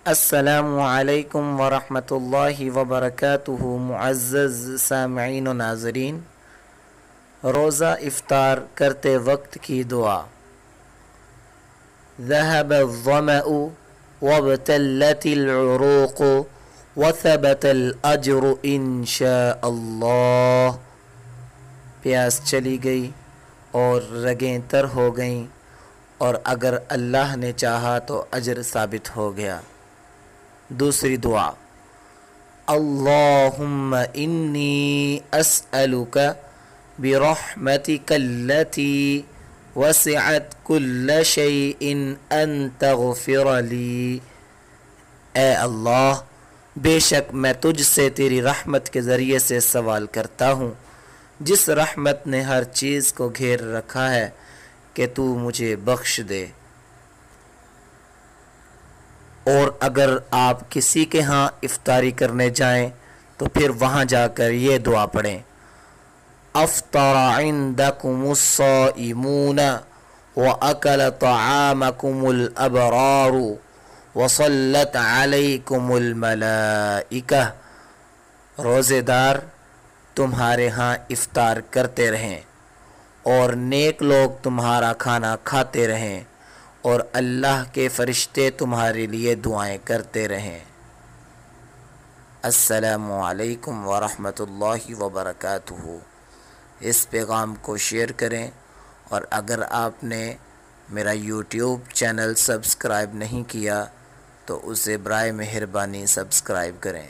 अस्सलामु अलैकुम वरहमतुल्लाहि वबरकातुहु। मुअज़्ज़ज़ सामिईन व नाज़रीन, रोज़ा इफ्तार करते वक्त की दुआ। ज़हबज़्ज़मअु वब्तल्लतिल उरूक़ु वसबतल अज्रु इंशाअल्लाह। प्यास चली गई और रगें तर हो गईं, और अगर अल्लाह ने चाहा तो अजर साबित हो गया। दूसरी दुआ, अल्लाहुम्मा इन्नी अस्अलुका बिरहमतिकल्लती वसिअत कुल्ल शैइन अन तग़फ़िर ली। ए अल्लाह, बेशक मैं तुझसे तेरी रहमत के ज़रिए से सवाल करता हूँ, जिस रहमत ने हर चीज़ को घेर रखा है, कि तू मुझे बख्श दे। और अगर आप किसी के यहाँ इफ्तारी करने जाएं तो फिर वहाँ जाकर ये दुआ पढ़ें, अफ़्तरा इंदकुमुस्साइमून व अकल तआमकुमुल अबरारु व सल्लत अलैकुमुल मलाइका। रोज़ेदार तुम्हारे यहाँ इफ्तार करते रहें और नेक लोग तुम्हारा खाना खाते रहें, और अल्लाह के फ़रिश्ते तुम्हारे लिए दुआएं करते रहें। अस्सलामु अलैकुम वरहमतुल्लाहि वबरकातुहू। इस पैगाम को शेयर करें, और अगर आपने मेरा यूट्यूब चैनल सब्सक्राइब नहीं किया तो उसे बराए मेहरबानी सब्सक्राइब करें।